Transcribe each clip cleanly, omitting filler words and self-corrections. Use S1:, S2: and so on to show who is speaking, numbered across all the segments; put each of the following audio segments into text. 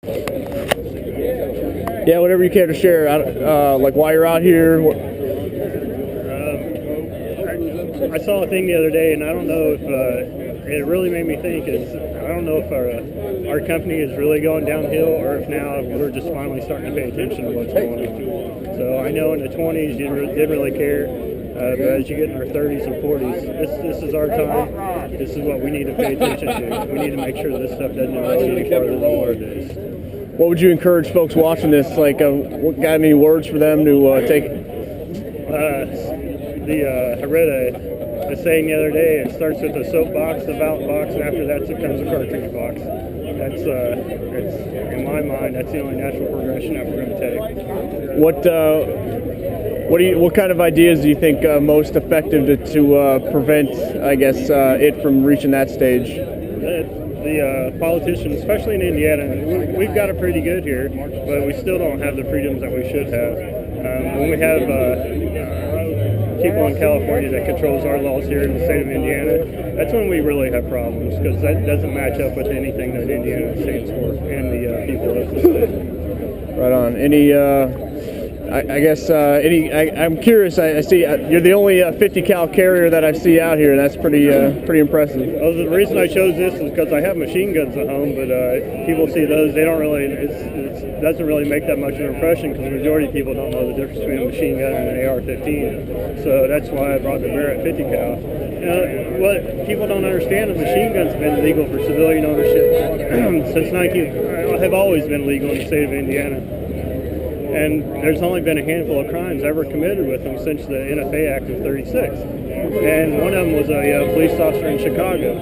S1: Yeah, whatever you care to share, like why you're out here.
S2: I saw a thing the other day, and I don't know if it really made me think. I don't know if our company is really going downhill, or if now we're just finally starting to pay attention to what's going on. So I know in the 20s you didn't really care, but as you get in our 30s and 40s, this is our time. This is what we need to pay attention to. We need to make sure this stuff doesn't go any farther than what it is.
S1: What would you encourage folks watching this? Like, what got any words for them to take?
S2: I read a saying the other day. It starts with a soapbox, a ballot box, and after that it comes a cartridge box. That's it's, in my mind, that's the only natural progression that we're going to take.
S1: What kind of ideas do you think most effective to prevent, I guess, it from reaching that stage?
S2: The politicians, especially in Indiana, we've got it pretty good here, but we still don't have the freedoms that we should have. When we have people in California that controls our laws here in the state of Indiana, that's when we really have problems, because that doesn't match up with anything that Indiana stands for and the people of the state.
S1: Right on. I'm curious. I see you're the only 50 cal carrier that I see out here, and that's pretty impressive.
S2: Well, the reason I chose this is because I have machine guns at home, but people see those, they don't really. It doesn't really make that much of an impression, because the majority of people don't know the difference between a machine gun and an AR-15. So that's why I brought the Barrett 50 cal. What people don't understand is machine guns have been legal for civilian ownership since have always been legal in the state of Indiana. And there's only been a handful of crimes ever committed with them since the NFA Act of '36. And one of them was a police officer in Chicago.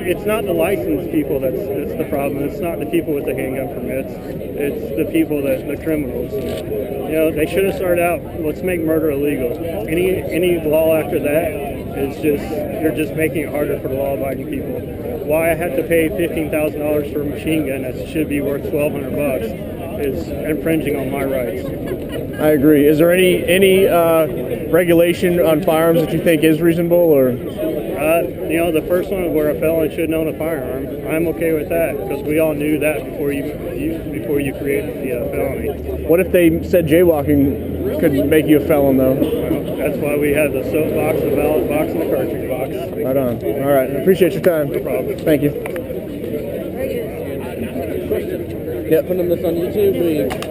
S2: It's not the licensed people that's the problem. It's not the people with the handgun permits. It's the people the criminals. They should have started out, let's make murder illegal. Any law after that is you're just making it harder for the law-abiding people. Why I have to pay $15,000 for a machine gun that should be worth $1,200 is infringing on my rights.
S1: I agree. Is there any regulation on firearms that you think is reasonable, or?
S2: The first one where a felon should own a firearm, I'm okay with that, because we all knew that before you created the felony.
S1: What if they said jaywalking could make you a felon, though?
S2: Well, that's why we have the soapbox, the ballot box, and the cartridge box.
S1: Right on. All right. Appreciate your time.
S2: No problem.
S1: Thank you.
S3: Yeah, put this on YouTube.